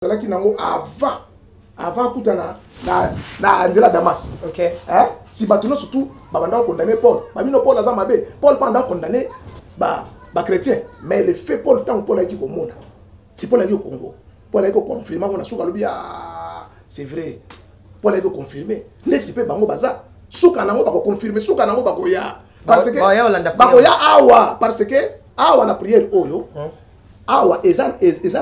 Cela qui nango avant kutana na Angela Damas. OK. Hein? Si batuno surtout babanda condamné Paul. Babino Paul aza mabe. Paul panda condamné ba chrétien, mais le fait Paul tant Paul a dit au monde. Si Paul a dit au Congo. Paul a dit confirmer on a souka lobi c'est vrai. Paul a dit confirmer. Ne type bango baza. Souka nango ba confirmer, souka nango ba koya. Parce que ba koya awa parce que awa na prière oyo. Awa ezan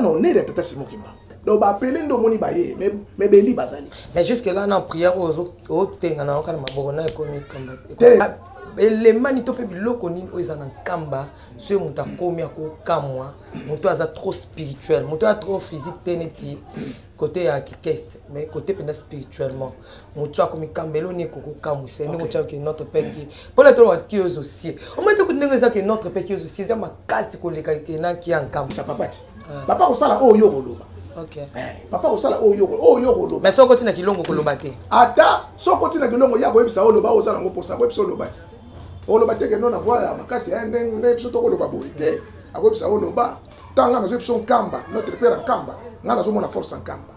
on est tata Simon Kimba. Donc ba appeler ndo moni baye mais beli bazali. Mais jusque là na prière aux tenga na okana mabona ekomi kamba. Les manitope biloko nini oyezana kamba ce muta komi akokamwa muto aza trop spirituel muto a trop physique teneti côté ya kikeste mais côté pena spirituellement muto akomi kambelo ni koko kamu c'est nous muto que notre père qui pour les trois qui ose aussi on m'a dit que notre père qui ose aussi ça makasi ko leka kena ki ankam ça papati papa ko sala o yo koloba. OK. Papa ko sala o yo koloba. Mais so kotina kilongo koloba te. Ata so kotina kilongo ya ko ebisa o loba o sala ngo pour ça ko ebisa o loba te. O loba te que non avoir ya makasi ya ndenge biso to koloba boite. Ako ebisa o loba tanga na biso kamba notre père en kamba ngana zo mona force en kamba.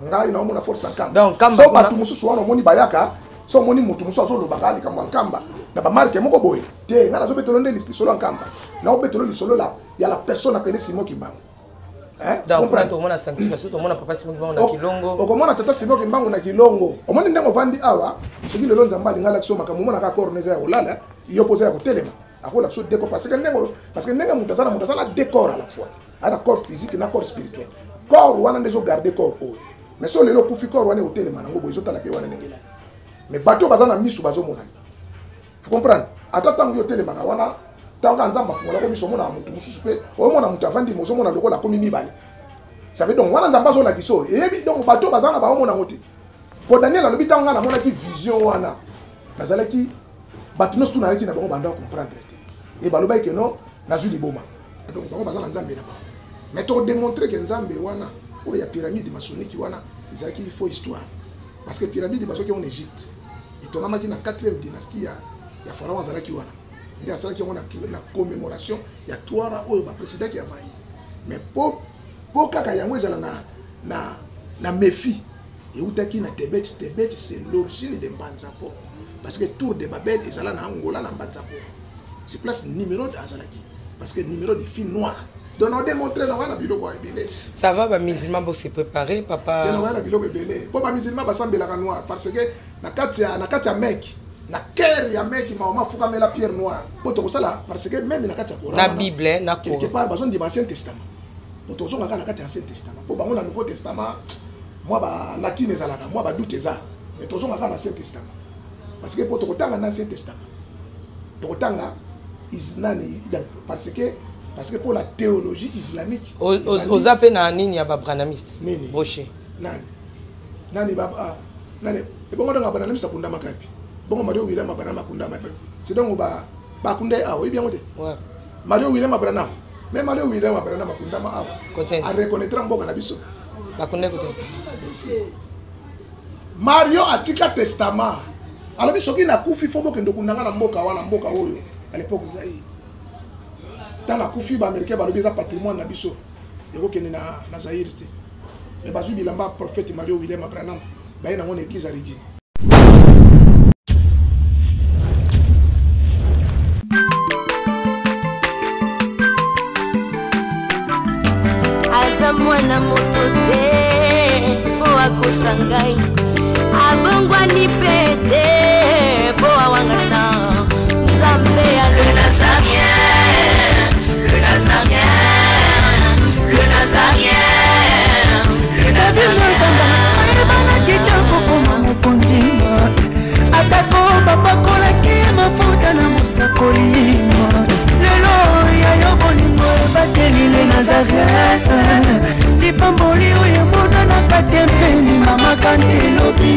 Ngai na mona force en kamba. Donc kamba so batu mususu wana moni bayaka so moni mutu mususu zo loba ngali kamba en kamba. Na ba marque moko boye. Te ngana zo betolo nde lisolo en kamba. Na o betolo lisolo la ya la personne appelée Simon Kimbangu. Donc on a sanctification on a papa Simon Kimbangu na kilongo. Okomona tata Simon Kimbangu na kilongo. Omoni ndengo vandi awa, soki lelo nzamba lingala kiso makamu na ka corneza ya olala, iyo poser ya kotelema. Akola so décor parce que ndengo mutazana décor à la fois. Ana corps physique na corps spirituel. Corps wana ndezo garder corps o. Mais so lelo kufi corps wana hotelema nango bozo tala pe wana ndengela. Mais bato bazana misu bazo mona. Vous comprenez? Ata tango yo telema wana tanga nzamba fungola ko miso mona mutu mususu pe o mona mutu avandi mozo mona lokola komi mibale. Ça veut donc wana nzamba zo la kiso et donc bato bazana ba mona ngoti. Pour Daniel alobi tanga na mona ki vision wana. Bazala ki bato no stu na ki na bango banda comprendre te. Et baloba ke non na zuli boma. Donc bango bazana nzambe na ba. Mais to démontrer que nzambe wana o ya pyramide maçonnique wana izaki il faut histoire. Parce que pyramide maçonnique en Égypte. Itonamaki na 4e dynastie ya pharaon zalaki wana. Il y a ça qui a la commémoration, il y a trois présidents qui a vaillé. Mais pour kaka yango ezala na méfie et utaki na Tibet c'est l'origine de Mbanzapo parce que tour de Babel ezala na Angola na Mbanzapo. C'est place numéro de Azalaki parce que numéro de fille noire. Donc on démontrer na wana biloko ebele. Ça va ba musulman bo se préparer papa. Na wana biloko ebele. Po ba musulman ba sambela ka noir parce que na kati ya Mecque na cœur ya mec ma fuka mela pierre noire poto ko sala parce que même na kati ya Coran na Bible na quelque part besoin de Ancien Testament poto zo ngaka na kati ya Ancien Testament po bango na Nouveau Testament moi ba lakine ezalaka moi ba doute eza mais tozo ngaka na Ancien Testament parce que poto ko tanga na Ancien Testament to tanga isnani parce que pour la théologie islamique aux appels na nini ya ba branamiste nini rocher nani baba nani e bongo nga bana lemisa kunda makapi bongo Mario William Abraham akunda mape c'est donc ba kunda awo bien ngote ouais Mario William Abraham mais Mario William Abraham akunda ma awo côté a reconnaître mboka na biso ba kunda côté Mario atika testament alors biso ki na kufi fo boke ndokunda na mboka wana mboka oyo à l'époque zai tanga kufi ba américain ba lobi za patrimoine na biso yoko kene na Zaire te mais bazu bilamba prophète Mario William Abraham ba ina ngone église à Regine. Mwana moto te po akosangai abongwani pete po awangana nzambe ya le Nazarien le Nazarien le Nazarien le Nazarien bana kitoko koma mokondima atako bapakolaki mafuta na mosakolima lelo ya yobolingo ebateli le Nazareth lipamboli oyo mona na katempeni mama kantelobi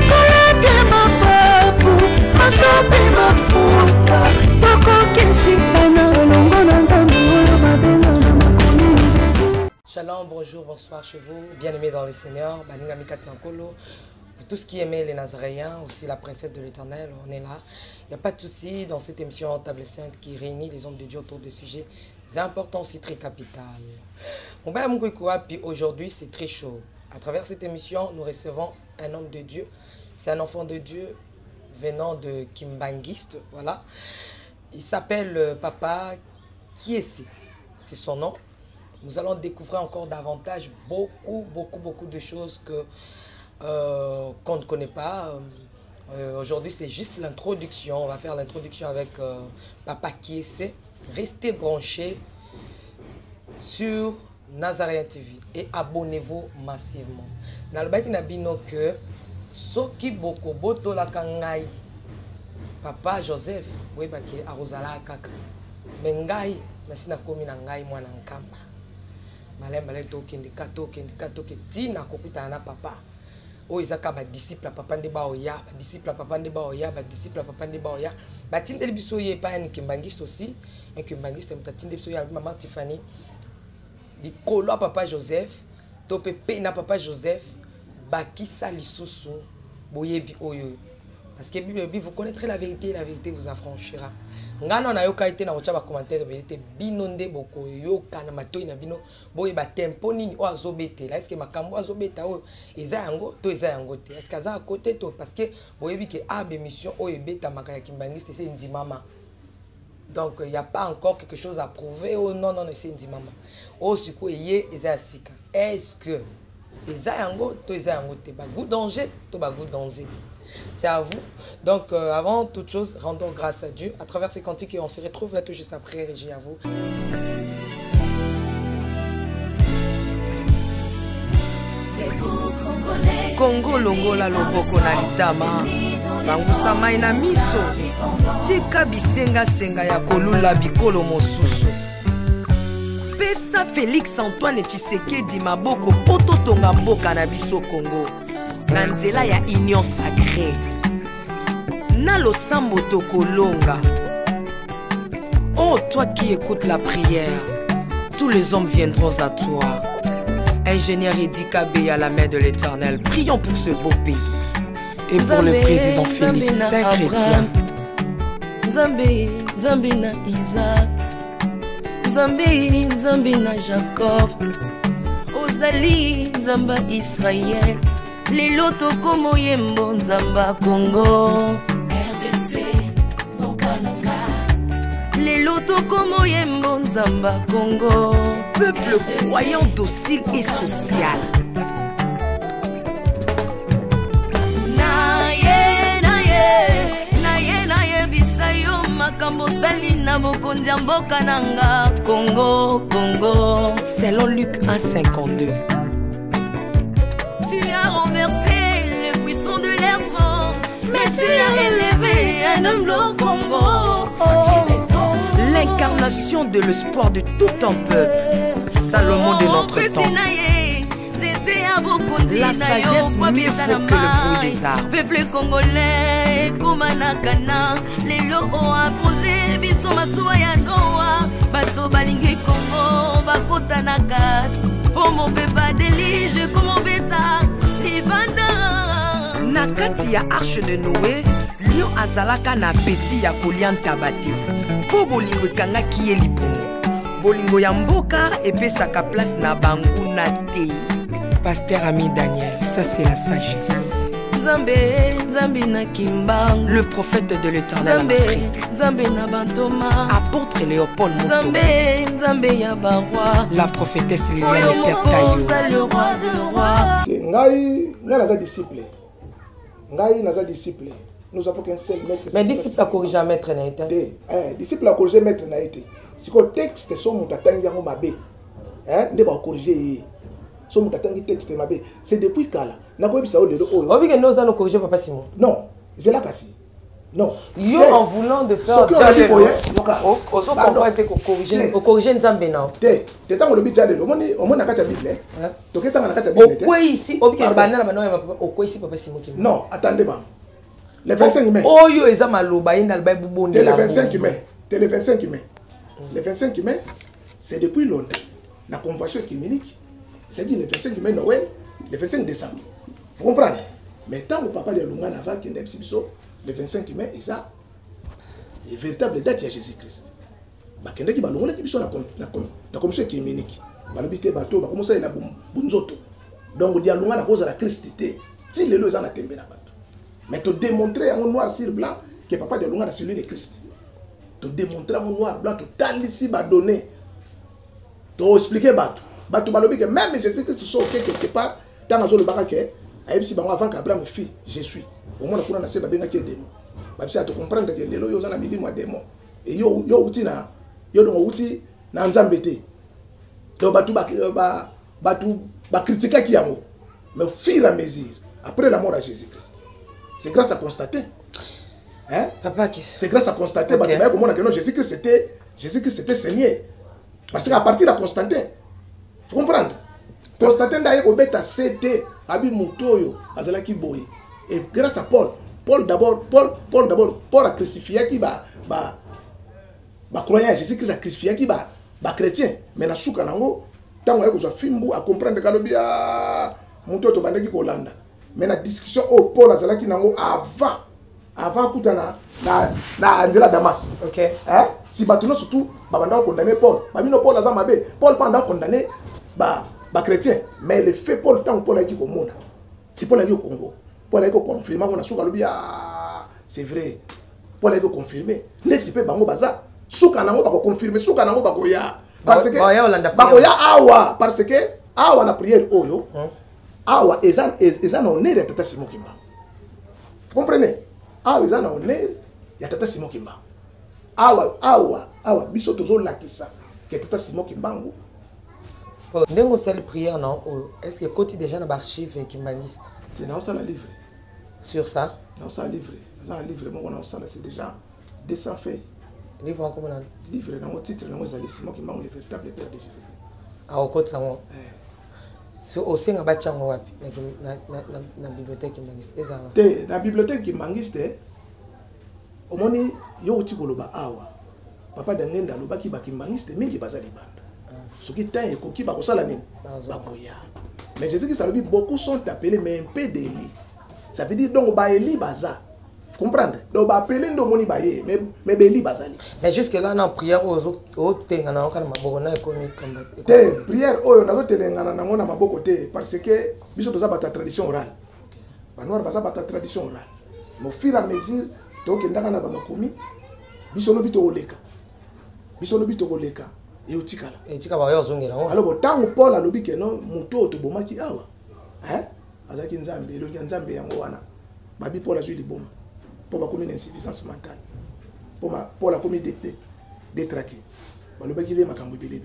kolapie mapapu masope mafuta tokokesikana longo na nzambe oyo babenga na makoni Jésus. Shalom, bonjour, bonsoir chez vous, bien-aimés dans le Seigneur, Baninga Mikat Nankolo. Pour tous qui aimaient les Nazaréens, aussi la princesse de l'Éternel, on est là. Il n'y a pas de souci dans cette émission Table Sainte qui réunit les hommes de Dieu autour de sujets importants aussi très capitales. Aujourd'hui, c'est très chaud. À travers cette émission, nous recevons un homme de Dieu. C'est un enfant de Dieu venant de Kimbangiste. Voilà. Il s'appelle Papa Kiese. C'est son nom. Nous allons découvrir encore davantage beaucoup de choses qu'on ne connaît pas. Aujourd'hui, c'est juste l'introduction. On va faire l'introduction avec Papa Kiese. Restez branchés sur Nazaréen TV et abonnez-vous massivement. Nalbaki nabino que soki boko boto la kangai Papa Joseph webaki arozala kaka mengai nasina komi na ngai mwana nkamba malema to kendikato ke tina kokuta na papa o izaka ba disciple papa nde ba oya ba disciple papa nde ba oya ba disciple papa nde ba oya ba tindeli biso ye pa ni kimbangiste aussi un kimbangiste mutatinde biso ya maman Tiffany Likolo à Papa Joseph, topepe na Papa Joseph, bakisa lisusu, boyebi oyo. Parce que Bible vous connaîtrez la vérité vous affranchira. Ngana na yoka ite na ocha ba commentaire vérité binonde boko yoka na matoi na bino boyeba tempo nini o azobete. Est-ce que makambo azobeta o eza yango to eza yango te. Est-ce que za à côté to parce que boyebi que a mission o ebeta makaya kimbangiste c'est ndimama. Donc, il n'y a pas encore quelque chose à prouver. Oh non, c'est une maman. Oh, c'est quoi, est-ce que les ayango, tous les ayango, tu as goût danger, tu as goût danger. C'est à vous. Donc, avant toute chose, rendons grâce à Dieu à travers ces cantiques et on se retrouve là tout juste après. Régie à vous. Congo longola loboko na litama bangusa mai na miso tika bisenga senga ya kolula bikolo mosusu pesa Félix Antoine Tshisekedi maboko poto tonga mboka na biso Congo na nzela ya union sacrée na losambo tokolonga. Oh toi qui écoutes la prière, tous les hommes viendront à toi. Ingénieur Edi Kabé à la main de l'Éternel, prions pour ce beau pays et pour le président Félix Saint-Chrétien. Nzambe na Isaac, Nzambe na Jacob, Ozali Nzamba Israël, lelo tokomo yembo Nzamba Congo. Lelo tokomo yembo Nzamba Congo. Peuple croyant docile et social. Naye bisayo makambo sali na bokonzi mboka nanga Congo. Selon Luc 1,52. Tu as renversé les puissants de leur trône, mais tu as élevé un homme au Congo. L'incarnation de l'espoir de tout un peuple, Salomon de notre temps. La sagesse mieux faut que le bruit des arbres. Peuple congolais, Komanakana, les logos a posé, biso masuaya noa, bato balingi Congo, bakota nakat, pour mon peuple délige, comme mon bêta, livanda. Nakati ya arche de Noé, lion azalaka na petit ya kolian tabati. Po bolingo kanga kiye lipongo. Bolingo ya mboka epesaka place na bangu na te. Pasteur Ami Daniel, ça c'est la sagesse. Nzambe na Kimbang, le prophète de l'Éternel en Afrique. Nzambe na Bantoma, apôtre Léopold Moto. Nzambe ya baroi, la prophétesse Liliane Esther Tayo. Le roi de roi. Ngai naza disciple. Nous avons qu'un seul maître. Mais disciple a corrigé un maître n'a été. Disciple a corrigé maître n'a été. Si le texte son mutatangi yango mabe, ne va corriger. Son mutatangi texte mabe. C'est depuis kala. Na ko bisa o lelo oyo. Obi que nous allons corriger Papa Simon. Non, c'est là kasi. Non. Yo en voulant de faire corriger Nzambe na. Te tango lobi tjalelo. Omoni na kati ya Bible. To ke tanga na kati ya Bible. Okwe ici, obi que banana bana okwe ici Papa Simon. Non, attendez ba. Le 25 mai. Oh yo eza maloba ina alba bubondi. Le 25 mai. Le 25 mai. Le 25 mai, c'est depuis longtemps. La convention écuménique, c'est dit le 25 mai Noël, le 25 décembre. Vous comprenez? Mais tant que papa de Lunga Nava qui est le 25 mai, c'est ça. La véritable date de Jésus-Christ. La commission écuménique. balobité bato ba commencer la bunzoto donc dia lunga na cause la christité ti lelo ezana tembe na bato mais te démontrer en noir sur blanc que papa de lunga na celui de Christ te démontrer en noir blanc total ici ba donner to expliquer bato balobi que même Jésus-Christ so quelque part dans la zone le baraka ayebisi bango avant qu'Abraham fit je suis au moins kuna na se ba benga ki démon ba bisa to comprendre que lelo yo zana milimo démon et yo uti na yo donc uti na nzambe te to batu ba critiquer ki yango mais au fur et à mesure après la mort de Jésus-Christ c'est grâce à constater hein papa c'est grâce à constater okay. Bah comment que non Jésus-Christ c'était Seigneur parce qu'à partir de Constantin faut comprendre Constantin d'ailleurs au bêta c'était abi mutoyo azalaki boye et grâce à Paul d'abord Paul a crucifié qui ba croyant Jésus-Christ a crucifié qui ba chrétien mais na suka nango tango yako za fimbu à comprendre que lobia mutoyo to bandaki ko landa mais la discussion au Paul azalaki nango avant kutana na nzela Damas OK hein si batuno surtout babanda condamner Paul babino Paul azama be Paul panda condamner ba chrétien mais le fait Paul tant Paul a dit au monde si Paul a dit au Congo Paul a dit confirmer on a souka lobia c'est vrai Paul a dit confirmer net pe bango baza souka nango ba confirmer souka nango ba koya parce que ba koya awa parce que awa na prière oyo awa ezana honneur ya tata Simon Kimba vous comprenez awa ezana honneur ya tata Simon Kimba awa biso tozo lakisa que tata Simon Kimbangu ndengo sali prière non est-ce que côté déjà na archive kimbaniste tu n'as pas la livre sur ça non ça livre ça livre moi on a ça c'est déjà 200 feuilles livre en comment livre dans le titre dans les Simon Kimbangu le véritable père de Jésus ah au côté ça moi so osenga bachango wapi na bibliothèque kimbaniste ezanga te na bibliothèque kimbaniste omoni yo uti koloba awa papa dangenda lobaki ba kimbaniste mingi bazali banda soki temps ekoki bakosala nini bakoya mais Jésus qui salobi beaucoup sont appelés mais un peu d'Élie ça veut dire donc ba Élie baza comprendre donc ba appeler ndo moni ba ye mais Élie bazali mais jusque là na prière au tenga na okana maboko na ekomi kamba te prière oyo na telengana na ngona maboko te parce que biso toza ba tradition orale ba noir baza ba tradition orale mais au fur et à mesure donc ndanga na ba makomi biso lobi to oleka et otikala ba yo zongela alors tango Paul alobi ke non moto to bomaki awa hein azaki nzambe eloki nzambe yango wana babi Paul azui liboma po ba komi insuffisance mentale Paul a komi détraqué balobaki le makambo bilé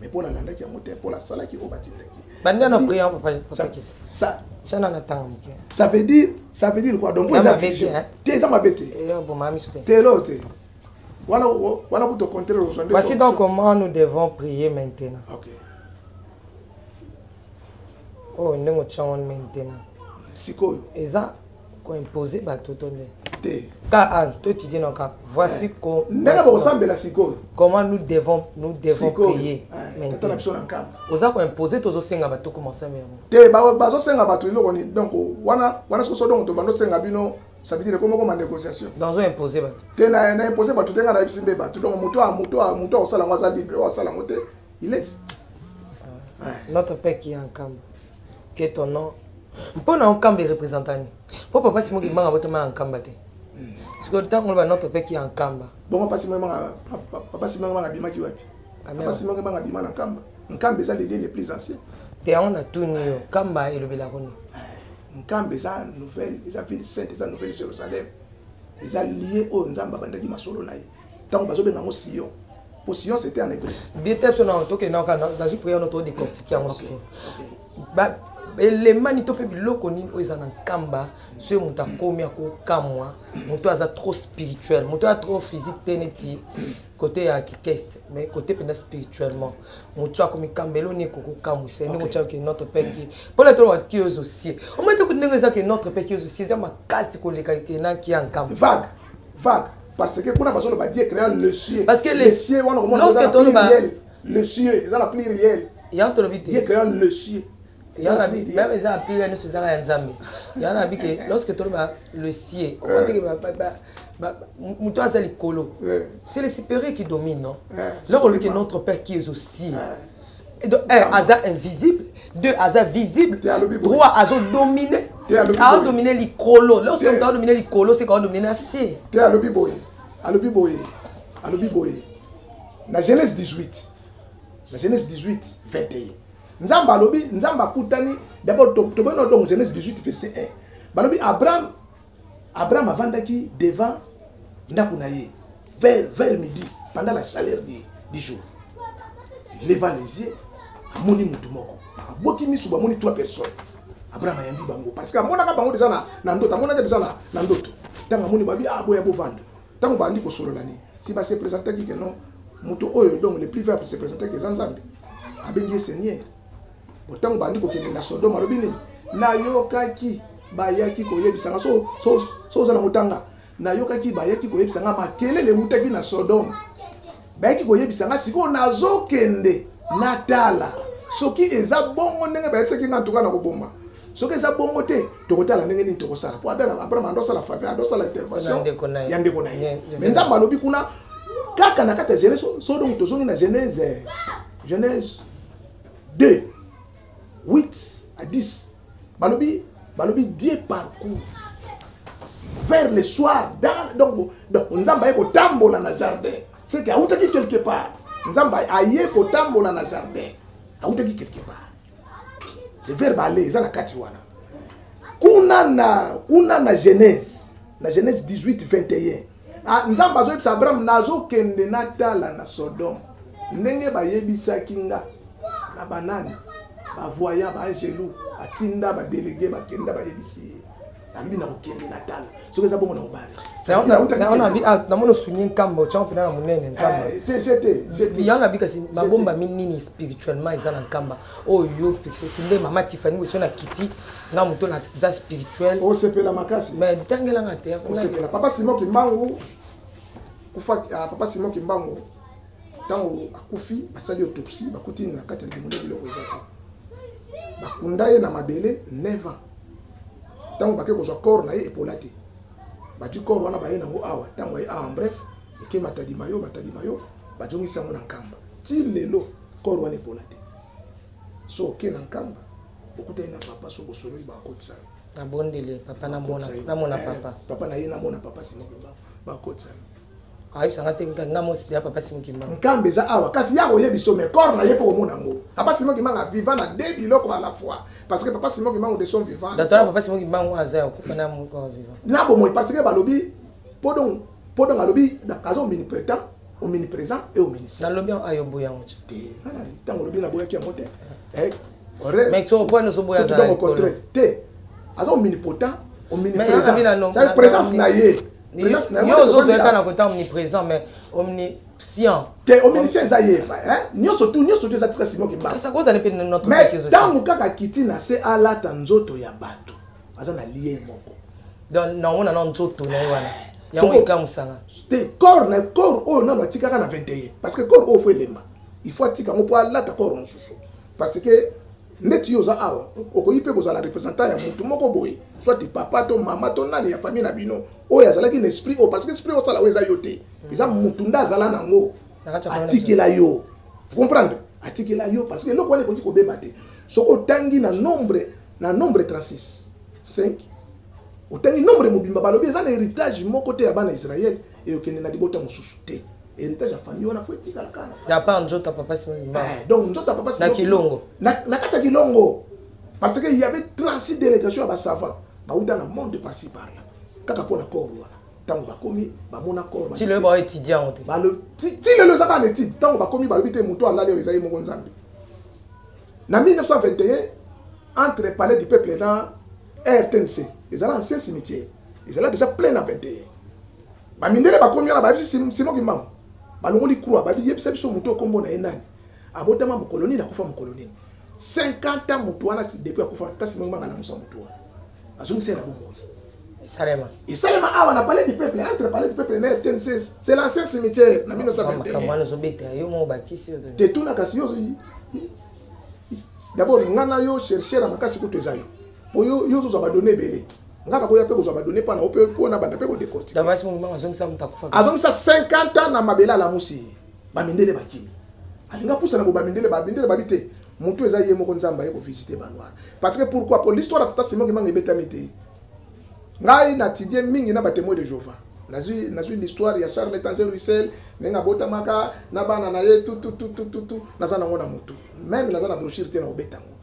mais Paul alandaki yango te Paul asalaki o batindaki banda na prière papa kisi ça na tanga mike ça veut dire quoi donc ça veut dire te ça mabete bon mami soute te lote voilà pour te compter aujourd'hui. Voici donc comment nous devons prier maintenant. OK. Oh, nous devons maintenant. Sikoyo. Eza ko imposer ba totonde. Te. Ka toi tu dis non ka. Voici comment nous devons prier maintenant. Oza ko imposer tozo senga ba to commencer même. Te ba zo senga ba to iloko ni donc wana so donc to bando senga bino. Ça veut dire comment négociation dans un imposé ba te na imposé ba tutenga na ibisinde ba donc muto osala ngwaza libre osala ngote il laisse notre père qui est en camp que ton nom mpona en camp représentant pour papa Simon qui manga botama en camp te parce que tant on va notre père qui est en camp bon papa Simon manga bima ki wapi papa Simon manga bima na camp ça les plus anciens te on a tout ni kamba et le belakoni Nkambe eza nouvelle eza ville sainte eza nouvelle Jérusalem eza lié au nzamba bandaki masolo na ye tant bazo benga ngo Sion pour Sion c'était en hébreu bien peut-être non to que non dans une prière notre décortiquer en Sion ba élément ni to pe biloko ni o eza na kamba ce muta komi ko kamwa muto aza trop spirituel muto a trop physique teneti côté architecte mais côté pendant spirituellement muto a komi kambelo ni ko kamwa c'est nous que notre père qui pour la toi qui aussi on m'a dit que notre père qui aussi c'est ma casse ko le na qui en kamba vague parce que kuna bazo ba Dieu créer le ciel parce que les cieux lorsque ton le ciel ils ont la pluriel il y a un Dieu créer le ciel il y en a même les appels nous se zara nzambe il y en a que lorsque tu le ciel on dit que muto azali kolo c'est le supérieur qui domine non là on dit que notre père qui est aussi aza invisible, 2 aza visible, 3 azo dominer. A dominer l'icolo. Lorsque on a dominé l'icolo, c'est qu'on a dominé assez. Te alobi boye. Na Genèse 18. Na Genèse 18, 21. Nzamba alobi, Nzamba kutani, d'abord, tobeno donc Genèse 18, verset 1. Balobi, Abraham avandaki devant Ndakunaye, vers midi, pendant la chaleur du jour. Il leva les yeux, amoni mutumoko. Aboki misu bamoni 3 personnes. Abraham ayambi bango parce que amona ka bango déjà na ndoto, amona ka déjà na ndoto. Tanga amoni babi aboya bovanda. Tango bandi ko solo lani. Si ba se présenter ki que non, muto oyo donc le plus faible se présenter que Zanzambe. Abengi Seigneur. Botango bandi ko kende na Sodome alobini. Na yokaki bayaki ko yebisanga so za na mutanga. Na yokaki bayaki ko yebisanga makelele mutaki na Sodome. Bayaki ko yebisanga siko nazokende natala. Soki eza bongo ndenge bayetsaki na tuka na koboma. Soki eza bongo te tokotala ndenge nini tokosala. Po adala Abraham ndosala faveur, ndosala intervention. Yande ko na ye. Mais Nzamba alobi kuna kaka na kata Genèse so donc tozongi na Genèse 2 8 à 10. Balobi Dieu parcourt vers le soir donc Nzamba yeko tambola na jardin. C'est que autaki quelque part. Nzamba ayeko tambola na jardin. Autaki quelque part. C'est verbe aller za na kati wana. Kuna na Genèse 18 21. Nzamba zo yebisa Abraham nazo kende natala na Sodome. Ndenge bayebisaki nga na banani ba voya ba angelu atinda ba délégué ba kenda ba yebisi. Ambi na kokende natala. Soki za bongo na obali. On a vu na mono sunye kambo champion na munene nkamba. J'étais. Yana bika si mabomba minini spirituellement ezana nkamba. Oyo pexi nde mama Tiffany weso na kiti nga muto na za spirituel. O sepela makasi. Mais tangela ngate. O sepela papa Simon Kimbangu kufa papa Simon Kimbangu tango akufi basali autopsie bakuti na kati ya bimundo biloko ezata. Bakundaye na mabele 9 ans. Tango bake ko zwa corps na ye epolate. Bati corps wana baye nango awa tango ye en bref eke batadi mayo bajongisa ngo na nkamba. Ti lelo corps wana epolate. So ke na nkamba okuta ina papa so bosolo ba kotsa. Na bondele papa na mona papa. Papa na ye na mona papa Simon ba kotsa. Ayi sanga tenga ngamo si ya papa Simon Kimbangu. Nkambe za awa kasi yako yebiso mais corps na ye po mona ngo. Papa Simon Kimbangu vivant na deux biloko à la fois parce que papa Simon Kimbangu de son vivant. D'ailleurs papa Simon Kimbangu aza okufana mu corps vivant. Na bo moi parce que balobi podon alobi azo omniprésent et omniscient. Na lobi ayo boya ngocha. Te kana tango lobi na boya ki amote. Mais tu point no so boya za. Au contraire. Te azo omnipotent, omniprésent. Ça présence na ye. Yo zozo ekana kota omniprésent mais omniscient. Te omniscient za ye, nyoso tu za très Simon Kimbangu. Ça cause ne peut notre mais tango kaka kiti na se ala tanzoto ya bato. Aza na lié moko. Donc na on a nzoto na wana. Yango ikamusanga. Te corps o na batika na 21 parce que corps o faut lemba. Il faut atika mo po ala ta corps nsusu. Parce que ndeti yo za awa okoyipe ko za la représentant ya mutu moko boye. Soit papa to mama to nani ya famille na bino. Oya zala ki l'esprit o parce que l'esprit o sala weza yote. Iza mutu nda zala nango. Atikela yo. Vous comprendre? Atikela yo parce que loko wane ko beba te. Soko tangi na nombre 36. 5. Otangi nombre mobimba balobi eza na héritage moko te ya bana Israël et okende na libota mosusu te. Héritage ya famille wana faut etika la kana. Ya pas nzota papa Simon Kimbangu. Donc nzota papa Simon na Kilongo. Na kata Kilongo. Parce que il y avait 36 délégations à Basava. Ba uta na monde par-ci par-là. Kaka pona corps wana. Tango bakomi ba mona corps. Ti le ba étudiant te. Ba le ti le zaka na étude. Tango bakomi ba lobite muto alale ezayi mo nzambe. Na 1921 entre le palais du peuple na RTNC, ils allaient ancien cimetière. Ils allaient déjà plein à 21. Ba mindele ba komi na ba Simon Kimbangu. Ba longoli croix ba bi yebisa biso muto kombo na enani. Abotama mu colonie na kufa mu colonie. 50 ans muto wana depuis akufa kasi Simon Kimbangu na musa muto. Azongi sena bomoi. Salema. Et Salema awa na palais du peuple, entre le palais du peuple et RTNC, c'est l'ancien cimetière na 1921. Kamwana zobeta yo mo bakisi yo. Te tuna kasi yo. D'abord ngana yo chercher na makasi kuto ezayo. Po yo zo ba donner belé. Ngaka boya pe ko zo ba donner pa na ope ko na banda pe ko décortiquer. D'abord Simon Kimbangu azongisa mutakufa. Azongisa 50 ans na mabela la musi. Ba mindele bakini. Alinga pusa na bo ba mindele babite. mutu eza ye moko nzamba ye ko visiter banwa parce que pourquoi pour l'histoire de tata Simon qui m'a betamité ngai na tidie mingi na ba témoin de Jéhovah nazui l'histoire ya Charles Tanzer Russell nenga botamaka na bana na ye tout nazana ngona mutu même nazana brochure te na obetango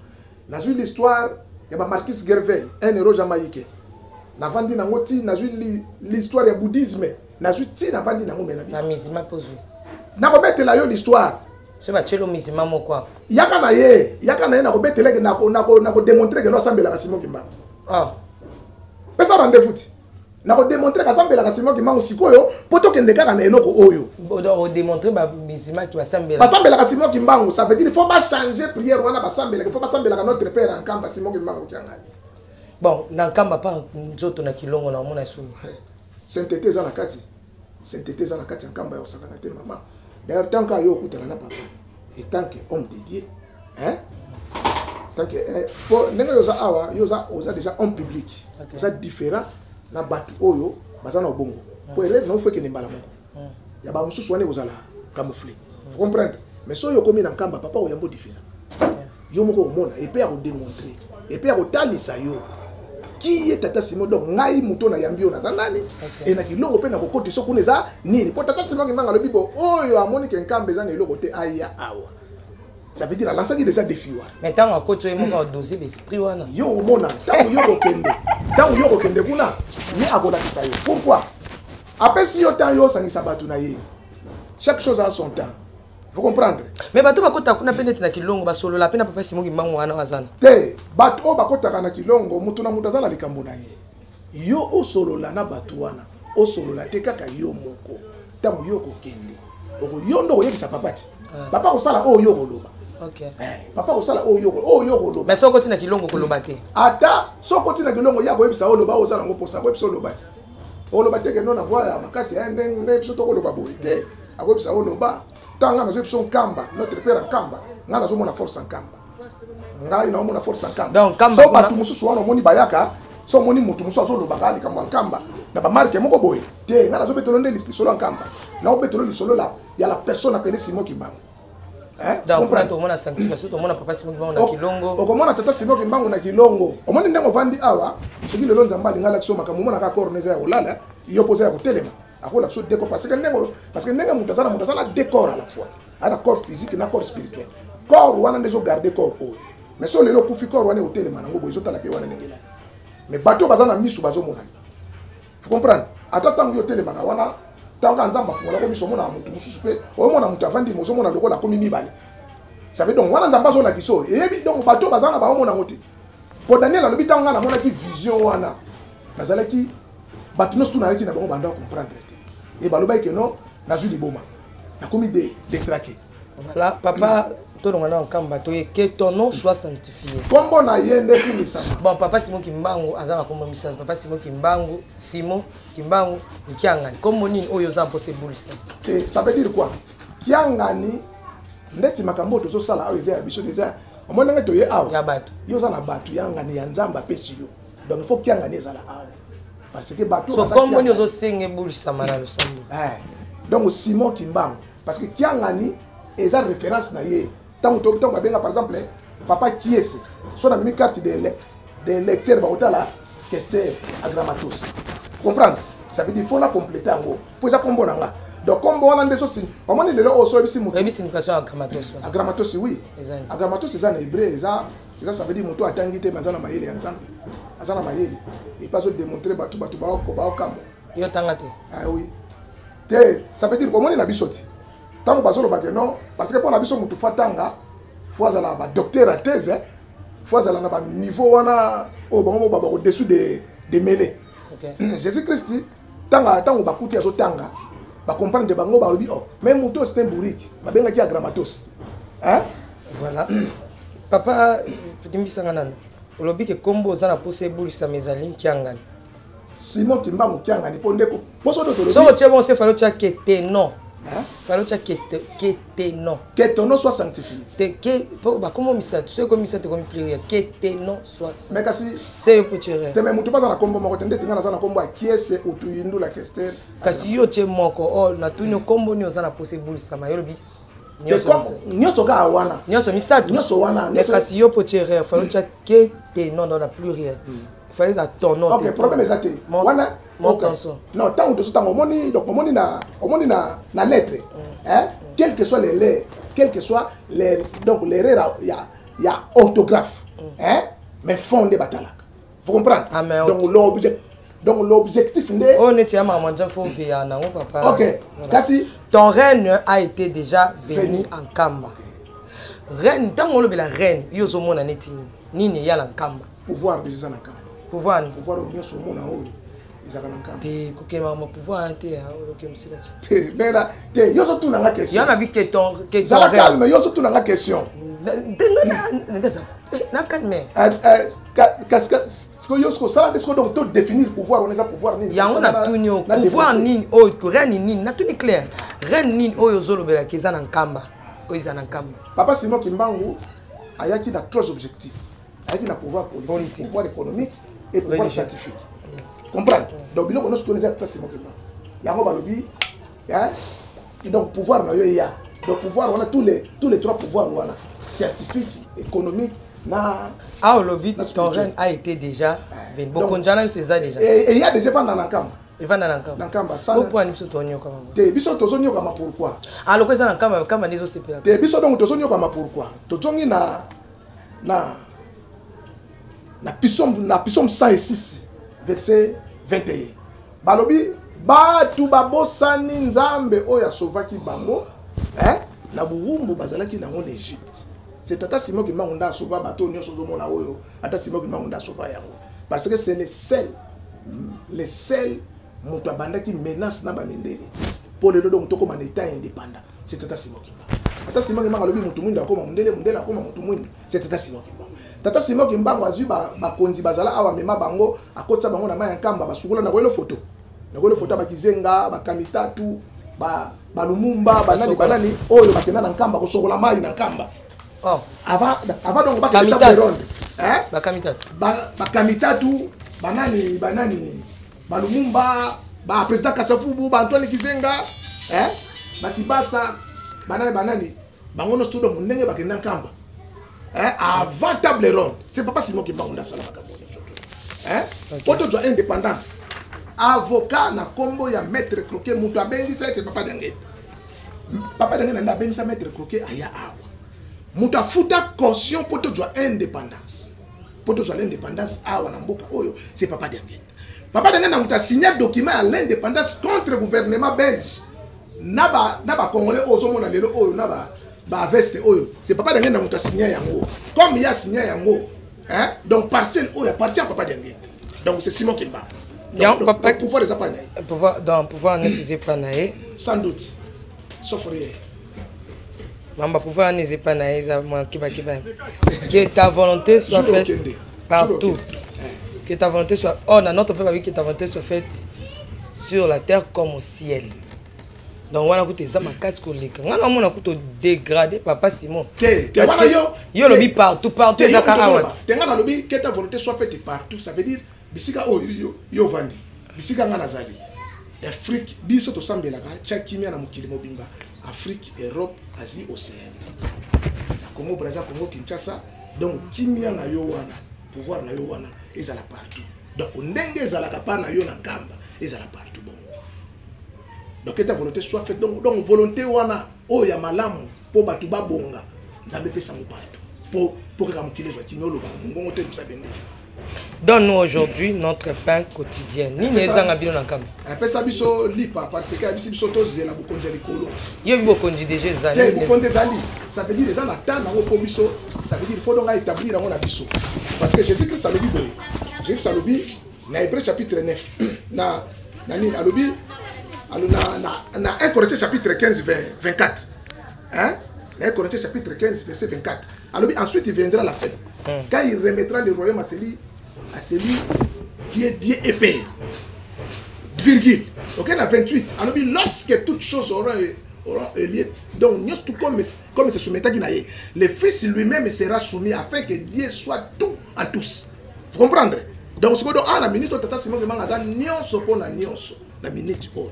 nazui l'histoire ya ba Marquis Gervais un héros jamaïcain na vandi na ngoti nazui l'histoire ya bouddhisme nazui ti na vandi na ngombe na bi na mizima pozu na ko betela yo l'histoire c'est ba chelo mizima moko yaka na ye na ko betela ke na ko démontrer que no sambela ka Simon Kimbangu pesa rendez-vous na ko démontrer ka sambela ka Simon Kimbangu sikoyo poto kende kaka na eloko oyo o démontrer ba mizima ki basambela ka Simon Kimbangu ça veut dire il faut pas changer prière wana basambela il faut pas sambela ka notre père en kamba Simon Kimbangu kiangani bon na kamba pa nzoto na kilongo na mona suni sainteté za na kati en kamba yo sakana te maman d'ailleurs tant que yo kutana na papa et tant que homme dédié hein tant que pour nenga yoza awa yoza déjà homme public yoza différent na batu oyo bazana obongo pour élève non faut que nembala moko ya ba mususu wane ozala camoufler vous comprenez mais so yo komi na kamba papa oyambo différent yo moko omona et puis à ko démontrer et puis à ko talisa yo qui est tata Simon donc ngai muto na yambio na zanani et na kilongo pe na kokoti so kuneza nini po tata Simon nganga lo bibo oyo amoni ke nkambe za na eloko te aya awa ça veut dire la ça qui déjà défiwa mais tant à côté yo moko dossier l'esprit wana yo mona tant yo kokende kuna ni akola kisayo pourquoi après si yo temps yo sangisa batu na ye chaque chose a son temps vous comprendre mais bato bakota kuna penete na kilongo basolo la pena papa Simon Kimbangu wana wazana te bato o bakota kana kilongo mutu na mutu azala likambo na ye yo o solo la na bato wana o solo la te kaka yo moko tango yo kokende oko yo ndo yekisa papati papa ko sala o yo koloba OK papa ko sala o yo koloba mais soko tina kilongo koloba te ata soko tina kilongo ya ko yebisa o loba o sala ngo posa ko yebisa o loba te o loba te ke non avoir ya makasi ya ndenge biso to koloba boy te ako yebisa o loba tanga na biso kamba notre père en kamba ngana zo mona force en kamba ngai na mona force en kamba donc kamba so batu mususu wana moni bayaka so moni mutu mususu azo loba kali kamba en kamba na ba marque moko boy te ngana zo betolo nde lisolo en kamba na o betolo lisolo la ya la personne appelée Simon Kimbangu donc pour to mona sanctification to mona papa Simon Kimbangu na kilongo okomona tata Simon Kimbangu na kilongo omoni ndengo vandi awa soki lelo nzamba lingala kisoma kamumona ka corneza ya olala iyo posa ya kotelema akola so décor parce que nenga mutazana décor à la fois ana corps physique na corps spirituel corps wana ndezo garder corps o mais so lelo kufi corps wana hotelema nango bozo tala pe wana nengela mais bato bazana misu bazo mona vous comprenez ata tango hotelema wana tango nzamba fungola ko miso mona mutu mususu pe o mona mutu avandi mozo mona lokola komi mibale ça veut donc wana nzamba zo la kiso et donc bato bazana ba mona ngoti pour Daniel alobi tango na mona ki vision wana bazala ki bato no stuna ki na bango banda comprendre et baloba que non na juli boma na komi de traquer voilà papa to ngana nkamba to que ton nom soit sanctifié kombo na yende kinisa bon papa Simon Kimbangu azanga kombo misana papa Simon Kimbangu Kiangani kombo nini oyo za possible ça et ça veut dire quoi Kiangani ndeti makambo to so sala ayo ya biso déjà omona ngato ye awa ya bato yo za na bato yangani ya nzamba pesi yo donc il faut Kiangani ezala awa parce que bato so kombo ni ozo senge bulisa mana lo sambo donc Simon Kimbangu parce que Kiangani eza référence na ye tant benga par exemple papa Kiese so na mi carte de lecteur ba otala Kester Agramatos comprendre ça veut dire faut la compléter ngo pour ça kombo nanga donc kombo wana ndeso sin omoni lelo oso ebisi mutu ebisi signification Agramatos oui Agramatos eza na hébreu eza ça veut dire mutu atangi te mazana mayele ya nzambe azana mayele et pas démontrer batu ba okamo yo tangate oui te ça veut dire omoni na bisoti tango bazolo ba que non parce que pour na biso mutu fatanga faut azala ba docteur à thèse faut azala na ba niveau wana o bango ba au-dessous de mêlée Jésus Christ tango bakuti azo tanga ba comprendre de bango ba lobi même mutu c'est un bourrique ba benga ki Agramatos voilà papa petimbisa ngana olobi ke kombo za na possible sa mezali Kiangani Simon Kimbangu Kiangani pondeko poso do tolobi so che bon se falo cha keteno falo cha keteno keteno soit sanctifié te ke ba comment misatu so comme misatu comme prière keteno soit mais kasi c'est pour tirer te même mutu pas na kombo moko tende tinga na za na kombo akiese utuyindu la Kester kasi yo che moko na tunyo kombo ni oza na possible sa mayolo bi nyonso ka wana nyonso misato nyonso wana mais kasi yo potiere fallait que tes non dans la pluriel il fallait à ton nom ok problème exacté wana montenso non tant que tant omoni donc omoni na lettre hein quel que soit les lettres quel que soit les donc l'erreur il y a orthographe hein mais fondé batalaka vous comprenez donc l'objectif ndé on était à maman déjà faut via na papa ok kasi ton reine a été déjà venu en Kamba reine tant on le la reine yo zo mona neti nini ya la Kamba pouvoir déjà na Kamba pouvoir bien sur mona oyo izaka na Kamba te kokema ma pouvoir te ok monsieur te bena te yo zo tuna nga question yana bi que ton ça calme yo zo tuna nga question na calme parce que ce que yo ça est-ce que donc tout définir pouvoir on est à pouvoir ni ya on a tunyo pouvoir ni o reine ni na tuni clair reine ni oyo zolobela kiza na Kamba oiza na Kamba papa Simon Kimbangu ayaki na trois objectifs ayaki na pouvoir politique pouvoir économique et pouvoir scientifique comprendre donc biloko nous connaissons papa Simon Kimbangu yango balobi hein donc pouvoir na yo ya donc pouvoir on a tous les trois pouvoirs wana scientifique économique na ah lobby ton reine a été déjà venu beaucoup njana c'est ça déjà et il y a déjà pas dans Kamba il va dans Kamba ça pourquoi ni biso tonyo kama te biso tozonyo kama pourquoi ah loko ça dans Kamba nizo sepela te biso donc tozonyo kama pourquoi tozongi na Psaume 106 verset 21 balobi batu babosani nzambe oya sauvaki bango hein na buwumbu bazalaki na en Égypte. C'est Tata Simon qui m'a dit sauver bateau nyonso do mona oyo Tata Simon qui m'a dit sauver yango parce que c'est les seuls moto banda qui menace na bandeli pour le donc to comme un état indépendant c'est Tata Simon qui m'a Tata Simon qui m'a lobi mutu mwinda akoma mundele akoma mutu mwinda c'est Tata Simon qui m'a Tata Simon qui m'a wazu ba konzi bazala awa mema bango akotsa bango na maya nkamba basukula na kwelo photo ba kizenga ba kamitatu ba Lumumba banani oyo bakena na nkamba kosokola mai na nkamba. Oh. Avant donc ba table ronde. Hein? Ba kamitatu banani ba Lumumba ba président Kasavubu ba Antoine Kizenga hein? Ba Kibasa banani bango no studio munenge bakena nkamba. Hein? Avant table ronde. C'est papa Simon qui m'a sala makambo. Hein? Poto de indépendance. Avocat na combo ya maître croquet mutu abengi c'est papa Dangé. Papa Dangé na bengi sa maître croquet aya awa. Mutu afuta caution poto de indépendance. Poto de l'indépendance awa na mboka oyo c'est papa Dangé. Papa Dangé na mutu signé document à l'indépendance contre le gouvernement belge. Na ba congolais ozo mona lelo oyo na ba veste oyo. C'est papa Dangé na mutu signé yango. Comme il y a signé yango, hein? Donc parcelle oyo appartient à papa Dangé. Donc c'est Simon Kimba. Donc, papa, pouvoir des apanaïs. Pouvoir ne pas naïe. Sans doute. Sauf rien. Maman, pouvoir ne pas naïe. Que ta volonté soit faite partout. Que ta volonté soit. Oh, dans notre peuple, que ta volonté soit faite sur la terre comme au ciel. Donc, on a écouté ça, ma casse collègue. On a écouté dégrader Papa Simon. Parce que yo lobby partout. Tenga na lobby que ta volonté soit faite partout. Ça veut dire. Bisika o yo vandi bisika ngana zali Afrique biso to sambela ka chakimia na mukili mobimba Afrique Europe Asie Océanie Congo Brazza Congo Kinshasa donc kimia na yo wana pouvoir na yo wana ezala partout donc ndenge ezala ka na yo na Kamba ezala partout bon donc ta volonté soit faite donc volonté wana o ya malamu po batu babonga nzambe pesa mo partout pour que mukili ba kinyolo ba ngongo te bisabende. Donne-nous aujourd'hui notre pain quotidien. Ni nezanga bino na Kamba. Après ça biso lipa parce que biso to zela bukonja likolo. Yo bukonji déjà zali. Bukonja zali. Ça veut dire les gens attendent ngo fo biso, ça veut dire faut donc établir ngo na biso. Parce que Jésus-Christ a lobi boy. Jésus a lobi na Hébreux chapitre 9. Na nani alobi na 1 Corinthiens chapitre 15 24. Hein? 1 Corinthiens chapitre 15 verset 24. Alors ensuite il viendra la fin. Quand il remettra le royaume à celui qui est Dieu et Père. Virgule. Ok, dans 28. Alors lorsque toutes choses auront lieu, donc nous tout comme c'est soumis à Guinaïe, le Fils lui-même sera soumis afin que Dieu soit tout en tous. Vous comprenez? Donc ce que dans la minute Tata Simon que mangaza nyonso pona nyonso la minute oyo.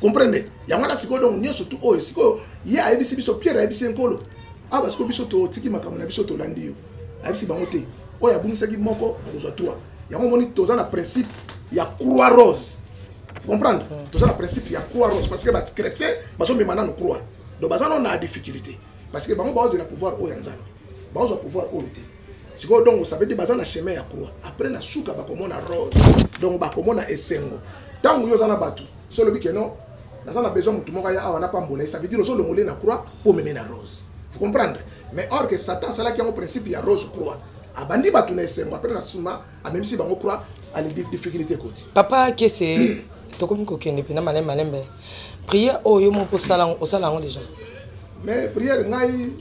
Vous comprenez? Il y a un siko donc nyo surtout oh siko ya abisi biso pierre abisi nkolo. Ah parce que biso to tiki makamona biso to landi yo. Abisi bango te. Oh ya bungisa ki moko akozwa 3. Ya moni toza na principe ya croix rose. Vous comprenez? Toza na principe ya croix rose parce que ba chrétien bazo memana no croix. Donc baza na difficulté parce que bango bazo na pouvoir o ya nzambe. Bazo pouvoir o te. Siko donc ça veut dire baza na chemin ya croix. Après na suka ba komona rose. Donc ba komona esengo. Tango yo za na batu. Solo bi que non. Nous avons besoin de tout le monde. Ça veut dire que nous avons besoin croix pour mener la rose. Vous comprenez? Mais or que Satan, c'est là qu'il y a un principe, il y a rose croix. Abandi ba tourner c'est après na suma même si bango croix à les difficultés côté. Papa que c'est to comme kokende pena malembe. Prière o yo mo po sala o sala ngo déjà. Mais prière ngai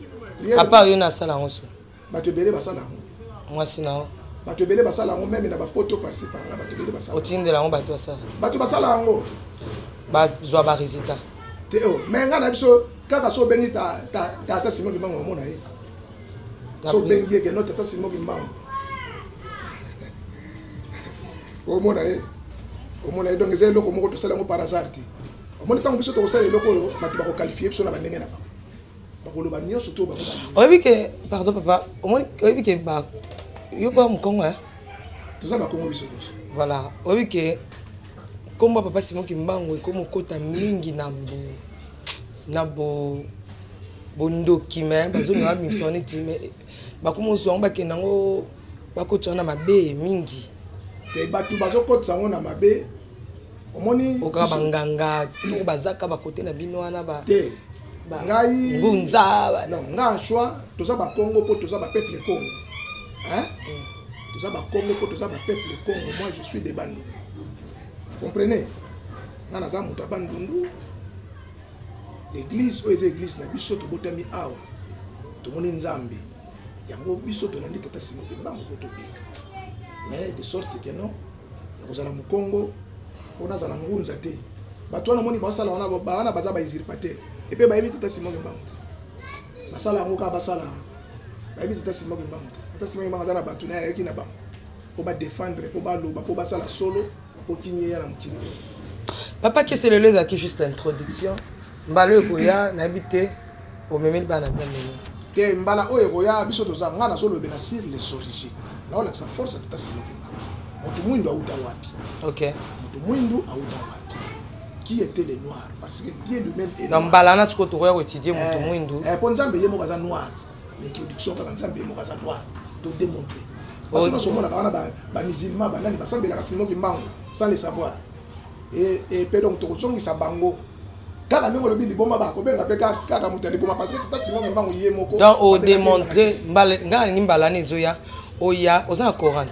papa yo na sala ngo so. Ba te belé ba sala ngo. Moi sina. Ba te belé ba sala ngo même na ba poto par-ci par-là ba te belé ba sala. O tinde la ngo ba to ça. Ba te ba sala ngo. Ba zo ba résultat. Teo mais ngana biso kaka so bengi ta simo ki bango mona e. So bengi ke no ta simo ki bango. O mona e. O mona e donc ezelo loko moko to sala ngo par hasard ti. O mona tango biso to sala loko ba to ba ko qualifier biso na ba ndenge na ba. Ba ko lo ba nyo surtout ba. O bi ke pardon papa, o mona o bi ke ba yo ba mkongo hein. To sa ba kongo biso. Voilà, o bi ke comme papa Simon Kimbango et comme kota mingi na bo bondo kime bazo na mimsoni time ba komo zo ba kenango ba kota na mabe mingi te batu bazo kota ngo na mabe omoni oka banganga to bazaka ba kote na bino wana ba te ngai ngunza ba non nga choix to za ba Congo po to za ba peuple Congo hein to za ba Congo po to za ba peuple Congo. Moi je suis des bandits. Comprenez? Nana za muta bandundu. L'église ou les églises na biso to botami awa. To moni nzambe. Yango biso to landi tata Simon Kimbango ko to bika. Mais de sorte que non, ozala mu Congo, ona zala ngunza te. Bato wana moni basala wana wana baza ba usurpateur. Et puis ba yebi tata Simon Kimbango. Basala ngo ka basala. Ba yebi tata Simon Kimbango. Tata Simon Kimbango zala bato na yaki na bango. Pour ba défendre, pour ba loba, pour basala solo. Papa, qu'est-ce que c'est qui juste l'introduction? Mbalo koya na habité au même bana te mbala oyo koya biso toza ngana solo bena sur les origines. Là on a sa force tata Simon Kimbango. Mutu mwindu auta wapi? OK. Mutu mwindu auta wapi? Qui était les noirs parce que Dieu lui-même est noir. Mbala na tsiko to koya étudier mutu mwindu. Pour nzambe yemo kaza noir. L'introduction ka nzambe yemo kaza noir. To démontrer. Parce que sommes là ba musulmans ba nani ba sambela Simon Kimbango sans le savoir. Et pe donc to zongi sa bango. Kaka ndongo lobi liboma ba ko benga pe kaka mutali boma parce que tata Simon Kimbango yemoko. Donc au démontrer mbala ngana ni mbala ni zoya oya oza Coran.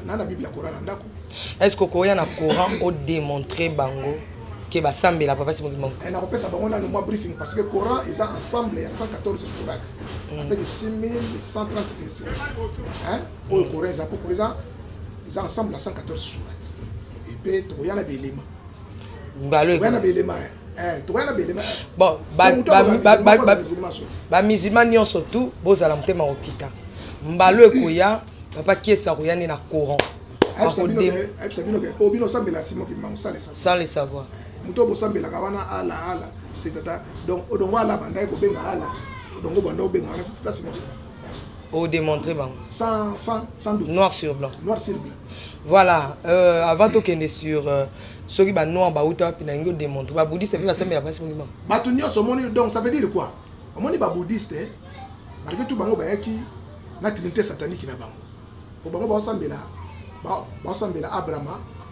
Na Bible ya Coran ndako. Est-ce que koya na Coran au démontrer bango que ba sambela papa Simon Kimbango. Et na kopesa bango na moi briefing parce que Coran ils ont ensemble ya 114 sourates avec 6130 versets. Hein? Au Coran ils ont ensemble à 114 sourates. Et puis to ya na belema. Mbalo. To ya na belema. To ya na belema. Bon, ba musulman nyonso tout bozala mutema okita. Mbalo ekoya papa kiesa koyani na Coran. Sans le savoir. Muto bosambela kawana ala c'est tata donc odongo ala banda ko benga ala odongo banda benga ala c'est tata Simon. Au démontrer bang. Sans doute. Noir sur blanc. Noir sur blanc. Voilà, avant de kende sur ce qui ba noir ba uta pina ngo démontrer ba bouddhiste fait la sambela pas Simon. Ba tunyo so moni donc ça veut dire quoi? Omoni ba bouddhiste malgré tout bango ba yaki na trinité satanique na bango. Pour bango ba sambela ba sambela Abraham,